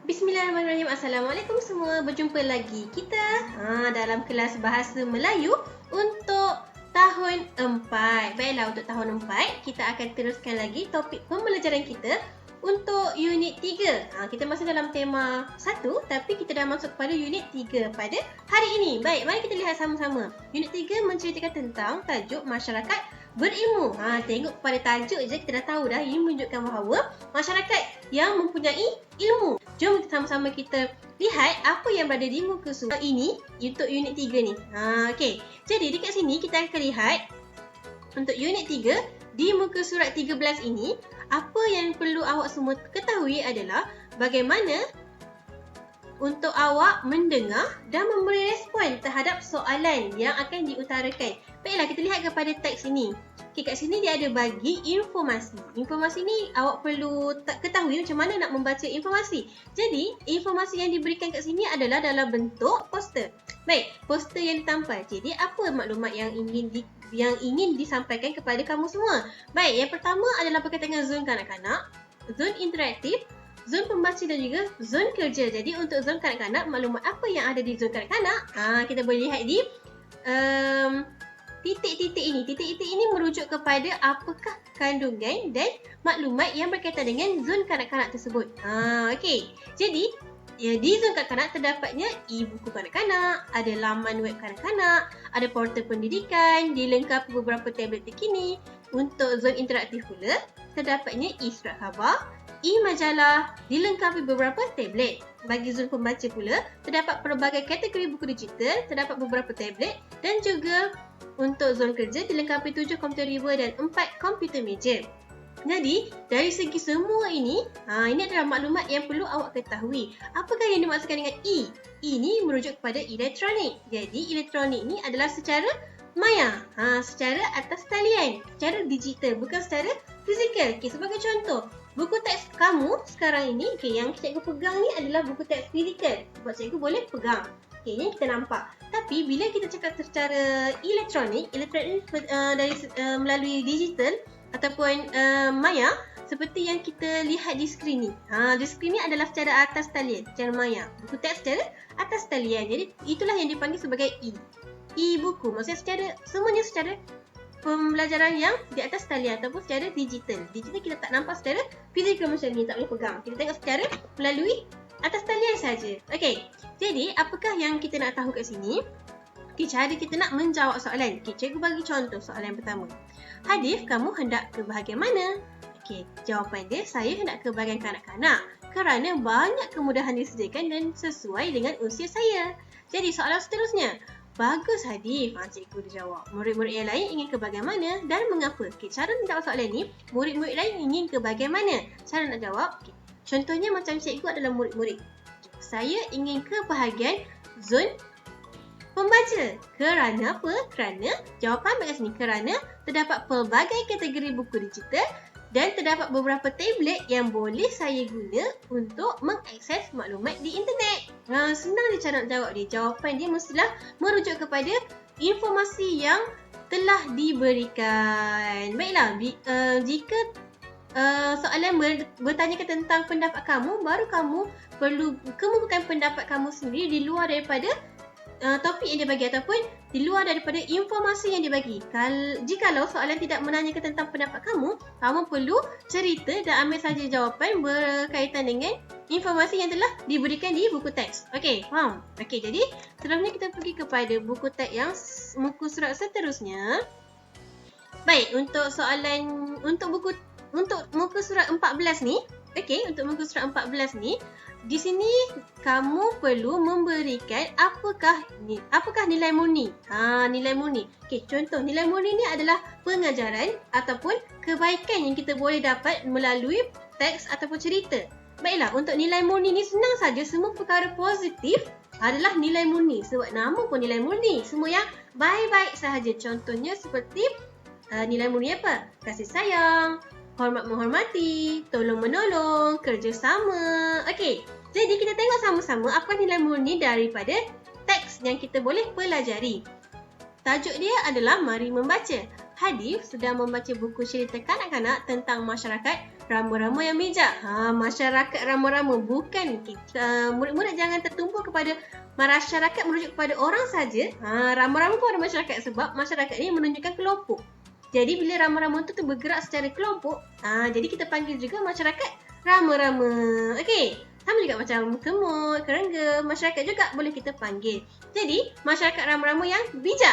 Bismillahirrahmanirrahim. Assalamualaikum semua. Berjumpa lagi kita dalam kelas Bahasa Melayu untuk tahun 4. Baiklah, untuk tahun 4 kita akan teruskan lagi topik pembelajaran kita untuk unit 3. Kita masih dalam tema 1 tapi kita dah masuk pada unit 3 pada hari ini. Baik, mari kita lihat sama-sama. Unit 3 menceritakan tentang tajuk masyarakat berilmu. Tengok pada tajuk je kita dah tahu dah. Ini menunjukkan bahawa masyarakat yang mempunyai ilmu. Jom sama-sama kita lihat apa yang berada di muka surat ini untuk unit 3 ni. Okey. Jadi dekat sini kita akan lihat untuk unit 3 di muka surat 13 ini, apa yang perlu awak semua ketahui adalah bagaimana untuk awak mendengar dan memberi respon terhadap soalan yang akan diutarakan. Baiklah, kita lihat kepada teks ini. Okay, kat sini dia ada bagi informasi. Informasi ni awak perlu ketahui macam mana nak membaca informasi. Jadi, informasi yang diberikan kat sini adalah dalam bentuk poster. Baik, poster yang ditampal. Jadi, apa maklumat yang ingin disampaikan kepada kamu semua? Baik, yang pertama adalah berkaitan dengan zon kanak-kanak, zon interaktif, zon pembaca dan juga zon kerja. Jadi untuk zon kanak-kanak, maklumat apa yang ada di zon kanak-kanak, kita boleh lihat di titik-titik ini. Titik-titik ini merujuk kepada apakah kandungan dan maklumat yang berkaitan dengan zon kanak-kanak tersebut. Okey. Jadi di zon kanak-kanak terdapatnya e-buku kanak-kanak, ada laman web kanak-kanak, ada portal pendidikan, dilengkapi beberapa tablet terkini. Untuk zon interaktif pula, terdapatnya e-surat khabar, e-majalah, dilengkapi beberapa tablet. Bagi zon pembaca pula, terdapat pelbagai kategori buku digital, terdapat beberapa tablet dan juga untuk zon kerja dilengkapi 7 komputer riba dan 4 komputer meja. Jadi, dari segi semua ini, ini adalah maklumat yang perlu awak ketahui. Apakah yang dimaksudkan dengan E? E ni merujuk kepada elektronik. Jadi, elektronik ni adalah secara maya, secara atas talian, secara digital, bukan secara fizikal. Okay, sebagai contoh, buku teks kamu sekarang ini, yang cikgu pegang ni adalah buku teks fizikal. Sebab cikgu boleh pegang. Okay, yang kita nampak. Tapi bila kita cakap secara elektronik dari melalui digital ataupun maya, seperti yang kita lihat di skrin ni. Di skrin ni adalah secara atas talian, secara maya. Buku teks secara atas talian. Jadi itulah yang dipanggil sebagai E. E-buku, maksudnya semuanya secara pembelajaran yang di atas talian ataupun secara digital. Digital kita tak nampak secara fizikal macam ni, tak boleh pegang. Kita tengok secara melalui atas talian saja. Okey. Jadi, apakah yang kita nak tahu kat sini? Okay, cara kita nak menjawab soalan. Okay, cikgu bagi contoh soalan yang pertama. Hadif, kamu hendak ke bahagian mana? Okey, jawapan dia, saya hendak ke bahagian kanak-kanak kerana banyak kemudahan disediakan dan sesuai dengan usia saya. Jadi, soalan seterusnya. Bagus Hadif, cikgu dia jawab. Murid-murid yang lain ingin ke bahagian mana dan mengapa? Okay, cara menjawab soalan ni, murid-murid lain ingin ke bahagian mana? Cara nak jawab, okay. Contohnya macam cikgu adalah murid-murid. Saya ingin ke bahagian zon pembaca. Kerana apa? Kerana jawapan kat sini. Kerana terdapat pelbagai kategori buku digital dan terdapat beberapa tablet yang boleh saya guna untuk mengakses maklumat di internet. Senang dia cara nak jawab dia. Jawapan dia mestilah merujuk kepada informasi yang telah diberikan. Baiklah, jika soalan bertanyakan tentang pendapat kamu, baru kamu perlu kemukakan pendapat kamu sendiri di luar daripada topik yang dia bagi ataupun di luar daripada informasi yang dia bagi. Jikalau soalan tidak menanyakan tentang pendapat kamu, kamu perlu cerita dan ambil saja jawapan berkaitan dengan informasi yang telah diberikan di buku teks. Okey, faham? Okey, jadi seterusnya kita pergi kepada buku teks yang muka surat seterusnya. Baik, untuk muka surat 14 ni, okey, untuk muka surat 14 ni, di sini kamu perlu memberikan apakah nilai murni. Nilai murni. Okey, contoh nilai murni ni adalah pengajaran ataupun kebaikan yang kita boleh dapat melalui teks ataupun cerita. Baiklah, untuk nilai murni ni senang saja, semua perkara positif adalah nilai murni. Sebab nama pun nilai murni. Semua yang baik-baik sahaja. Contohnya seperti nilai murni apa? Kasih sayang, hormat menghormati, tolong menolong, kerjasama. Okey, jadi kita tengok sama-sama apa nilai murni daripada teks yang kita boleh pelajari. Tajuk dia adalah Mari Membaca. Hadif sedang membaca buku cerita kanak-kanak tentang masyarakat rama-rama yang bijak. Masyarakat rama-rama, bukan kita. Murid-murid jangan tertumpu kepada masyarakat merujuk kepada orang saja. Rama-rama pun ada masyarakat sebab masyarakat ini menunjukkan kelompok. Jadi bila rama-rama itu bergerak secara kelompok, jadi kita panggil juga masyarakat rama-rama. Okey. Sama juga macam kemut, kerengga, masyarakat juga boleh kita panggil. Jadi, masyarakat rama-rama yang bijak.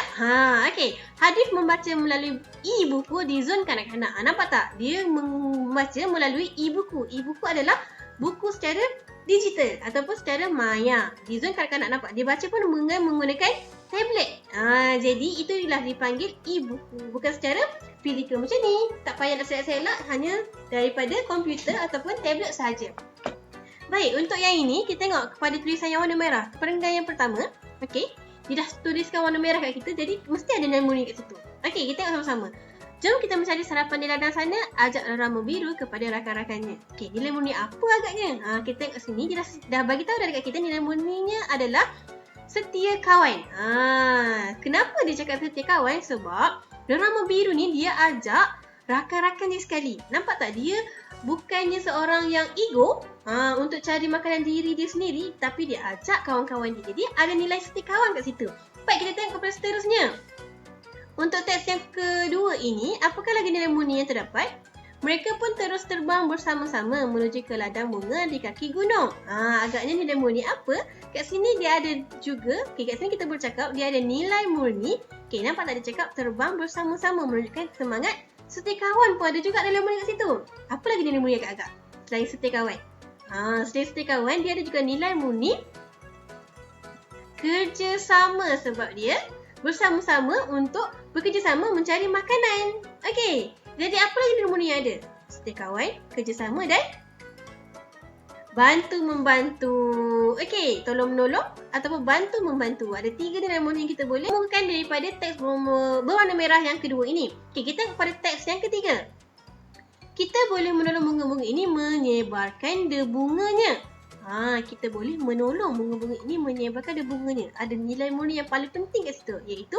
Okey. Hadif membaca melalui e-buku di zon kanak-kanak. Nampak tak? Dia membaca melalui e-buku. E-buku adalah buku secara digital ataupun secara maya. Di zon kanak-kanak nampak. Dia baca pun menggunakan tablet. Jadi, itulah dipanggil e-buku. Bukan secara fizikal macam ni. Tak payah nak selak-selak, hanya daripada komputer ataupun tablet sahaja. Baik, untuk yang ini, kita tengok kepada tulisan yang warna merah. Perenggan yang pertama, okey. Dia dah tuliskan warna merah kat kita, jadi mesti ada nilai murni kat situ. Okey, kita tengok sama-sama. Jom kita mencari sarapan di ladang sana, ajak rama biru kepada rakan-rakannya. Okey, nilai murni apa agaknya? Kita tengok sini, dia dah bagi tahu dah dekat kita nilai murninya adalah setia kawan. Kenapa dia cakap setia kawan? Sebab rama biru ni dia ajak rakan-rakannya sekali. Nampak tak? Dia bukannya seorang yang ego untuk cari makanan diri dia sendiri, tapi dia ajak kawan-kawan dia. Jadi ada nilai setia kawan kat situ. Baik, kita tengok kepada seterusnya. Untuk teks yang kedua ini, apakah lagi nilai murni yang terdapat? Mereka pun terus terbang bersama-sama menuju ke ladang bunga di kaki gunung. Agaknya nilai murni apa? Kat sini dia ada juga, kat sini kita bercakap dia ada nilai murni. Nampak tak dia cakap terbang bersama-sama menunjukkan semangat. Setia kawan pun ada juga nilai murni kat situ. Apa lagi nilai murni agak-agak selain setia kawan? Selain setia kawan, dia ada juga nilai murni kerjasama sebab dia bersama-sama untuk bekerjasama mencari makanan. Okey, jadi apa lagi nilai murni yang ada? Setia kawan, kerjasama dan bantu-membantu. Okey, tolong-menolong ataupun bantu-membantu. Ada 3 nilai murni yang kita boleh temukan daripada teks berwarna merah yang kedua ini. Okey, kita kepada teks yang ketiga. Kita boleh menolong bunga-bunga ini menyebarkan debunganya. Kita boleh menolong bunga-bunga ini menyebarkan debunganya. Ada nilai murni yang paling penting kat situ, iaitu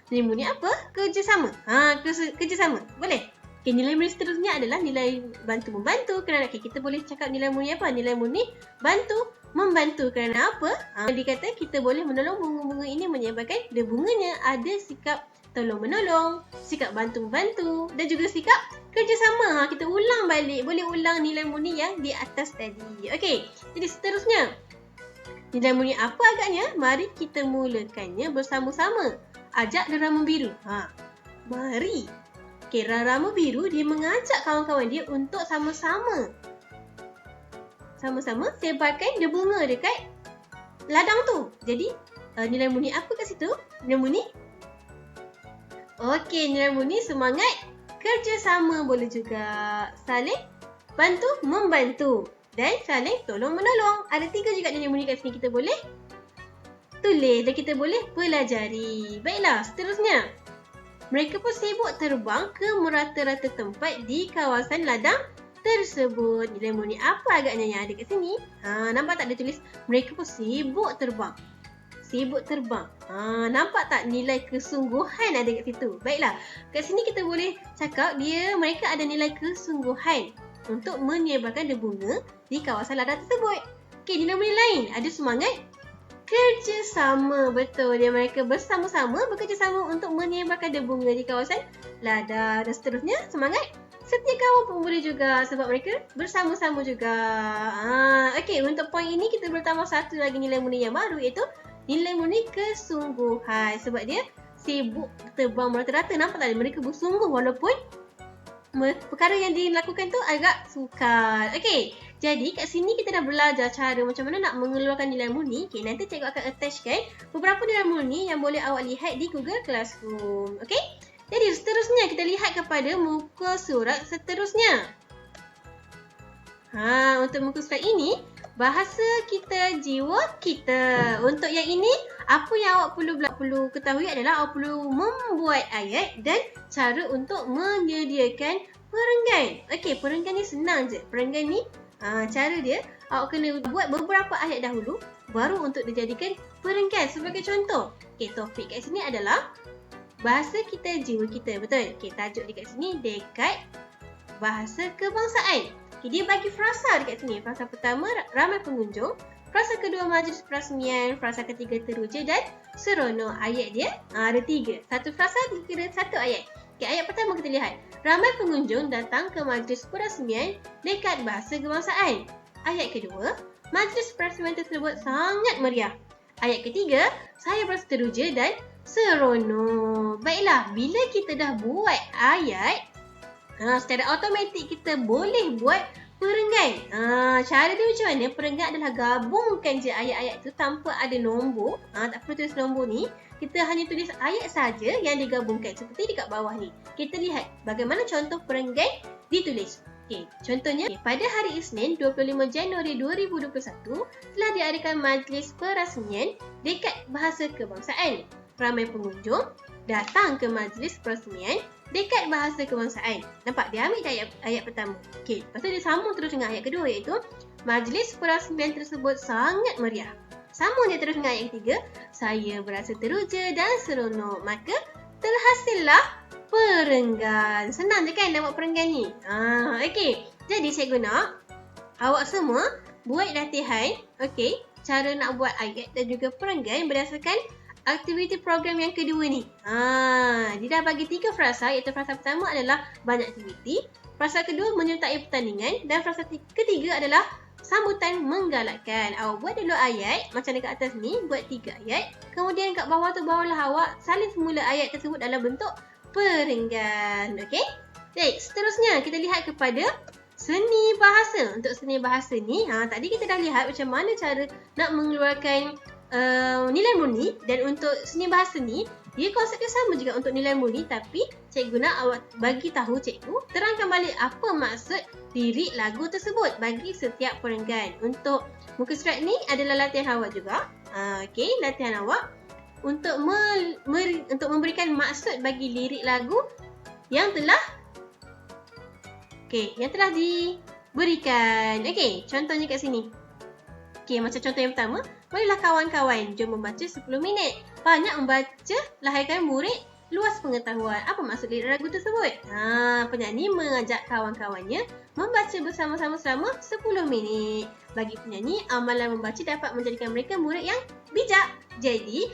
nilai murni apa? Kerjasama. Kerjasama. Boleh? Okay, nilai murni seterusnya adalah nilai bantu-membantu. Kerana kita boleh cakap nilai murni apa? Nilai murni bantu membantu. Kerana apa? Dia kata kita boleh menolong bunga-bunga ini menyebarkan debunganya. Ada sikap tolong-menolong, sikap bantu-membantu dan juga sikap kerjasama. Kita ulang balik. Boleh ulang nilai murni yang di atas tadi. Okey, jadi seterusnya. Nilai murni apa agaknya? Mari kita mulakannya bersama-sama. Ajak rama biru. Mari. Okey, rama biru dia mengajak kawan-kawan dia untuk sama-sama sebarkan debunga dekat ladang tu. Jadi, nilai murni apa kat situ? Nilai murni? Okey, nilai murni semangat kerjasama, boleh juga saling bantu-membantu dan saling tolong-menolong. Ada 3 juga nilai murni kat sini kita boleh tulis dan kita boleh pelajari. Baiklah, seterusnya. Mereka pun sibuk terbang ke merata-rata tempat di kawasan ladang tersebut. Nilai murni apa agaknya yang ada kat sini? Nampak tak dia tulis? Mereka pun sibuk terbang. Sibuk terbang. Nampak tak nilai kesungguhan ada kat situ? Baiklah, kat sini kita boleh cakap mereka ada nilai kesungguhan untuk menyebarkan debunga di kawasan ladang tersebut. Okey, nilai murni lain ada semangat kerjasama. Betul, mereka bersama-sama bekerjasama untuk menyebarkan debunga di kawasan ladang. Dan seterusnya, semangat setia kawan pun boleh juga sebab mereka bersama-sama juga. Okey, untuk poin ini kita bertambah satu lagi nilai murni yang baru, iaitu nilai murni kesungguhan. Sebab dia sibuk terbang merata-rata. Nampak tak? Mereka bersungguh walaupun perkara yang dilakukan tu agak sukar. Okey, jadi kat sini kita dah belajar cara macam mana nak mengeluarkan nilai murni. Okey, nanti cikgu akan attachkan beberapa nilai murni yang boleh awak lihat di Google Classroom. Okey, jadi seterusnya kita lihat kepada muka surat seterusnya. Untuk muka surat ini, bahasa kita, jiwa kita. Untuk yang ini, apa yang awak perlu ketahui adalah awak perlu membuat ayat dan cara untuk menyediakan perenggan. Okey, perenggan ni senang je. Perenggan ni, cara dia, awak kena buat beberapa ayat dahulu, baru untuk dijadikan perenggan. Sebagai contoh, okey, topik kat sini adalah bahasa kita, jiwa kita. Betul? Okey, tajuk dekat sini, dekat bahasa kebangsaan. Okay, dia bagi frasa dekat sini. Frasa pertama, ramai pengunjung. Frasa kedua, majlis perasmian. Frasa ketiga, teruja dan seronok. Ayat dia ada 3. Satu frasa dikira satu ayat. Okay, ayat pertama kita lihat. Ramai pengunjung datang ke majlis perasmian dekat bahasa kebangsaan. Ayat kedua, majlis perasmian tersebut sangat meriah. Ayat ketiga, saya berasa teruja dan seronok. Baiklah, bila kita dah buat ayat, secara automatik kita boleh buat perenggan. Cara dia macam mana? Perenggan adalah gabungkan je ayat-ayat tu tanpa ada nombor. Tak perlu tulis nombor ni. Kita hanya tulis ayat saja yang digabungkan seperti dekat bawah ni. Kita lihat bagaimana contoh perenggan ditulis. Okay, contohnya pada hari Isnin 25 Januari 2021 telah diadakan majlis perasmian dekat bahasa kebangsaan. Ramai pengunjung datang ke majlis perasmian dekat bahasa kebangsaan. Nampak? Dia ambil ayat pertama. Okey, lepas tu dia sambung terus dengan ayat kedua iaitu majlis perasmian tersebut sangat meriah. Sambung dia terus dengan ayat ketiga, saya berasa teruja dan seronok. Maka terhasillah perenggan. Senang je kan nak buat perenggan ni? Okey. Jadi cikgu nak awak semua buat latihan, okey, cara nak buat ayat dan juga perenggan berdasarkan aktiviti program yang kedua ni. Dia dah bagi 3 frasa, iaitu frasa pertama adalah banyak aktiviti, frasa kedua menyertai pertandingan dan frasa ketiga adalah sambutan menggalakkan. Awak buat dulu ayat macam dekat atas ni, buat 3 ayat. Kemudian kat bawah tu barulah awak salin semula ayat tersebut dalam bentuk perenggan. Okey? Baik, seterusnya kita lihat kepada seni bahasa. Untuk seni bahasa ni, tadi kita dah lihat macam mana cara nak mengeluarkan nilai murni, dan untuk seni bahasa ni dia konsepnya sama juga untuk nilai murni, tapi cikgu nak awak bagi tahu cikgu terangkan balik apa maksud lirik lagu tersebut bagi setiap perenggan. Untuk muka surat ni adalah latihan awak juga. Okey, latihan awak untuk untuk memberikan maksud bagi lirik lagu yang telah diberikan. Okey, contohnya kat sini. Okey, macam contoh yang pertama, marilah kawan-kawan, jom membaca 10 minit. Banyak membaca, lahirkan murid luas pengetahuan. Apa maksud lirik lagu tersebut? Penyanyi mengajak kawan-kawannya membaca bersama-sama selama 10 minit. Bagi penyanyi, amalan membaca dapat menjadikan mereka murid yang bijak. Jadi,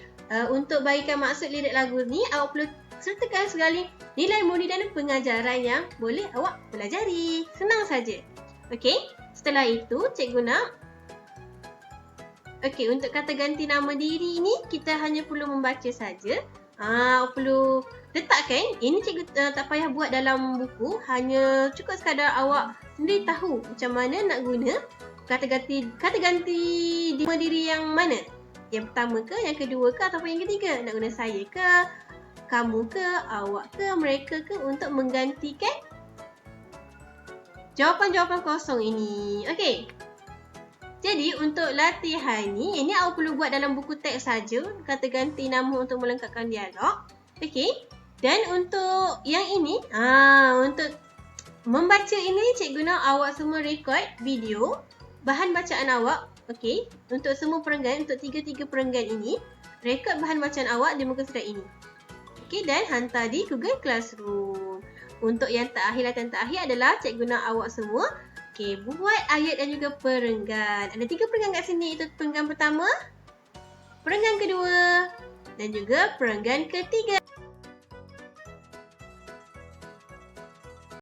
untuk bagikan maksud lirik lagu ni, awak perlu sertakan sekali nilai murni dan pengajaran yang boleh awak pelajari. Senang saja. Okey, setelah itu cikgu nak untuk kata ganti nama diri ni kita hanya perlu membaca saja. Perlu letakkan, ini cikgu tak payah buat dalam buku, hanya cukup sekadar awak sendiri tahu macam mana nak guna kata ganti nama diri yang mana. Yang pertama ke, yang kedua ke, ataupun yang ketiga. Nak guna saya ke, kamu ke, awak ke, mereka ke untuk menggantikan jawapan-jawapan kosong ini. Okey. Jadi untuk latihan ni, ini awak perlu buat dalam buku teks saja, kata ganti nama untuk melengkapkan dialog. Okey. Dan untuk yang ini, untuk membaca ini, cikgu nak awak semua rekod video bahan bacaan awak. Okey. Untuk semua perenggan, untuk 3 perenggan ini, rekod bahan bacaan awak di muka surat ini. Okey, dan hantar di Google Classroom. Untuk yang latihan terakhir adalah cikgu nak awak semua buat ayat dan juga perenggan. Ada 3 perenggan kat sini, itu perenggan pertama, perenggan kedua dan juga perenggan ketiga.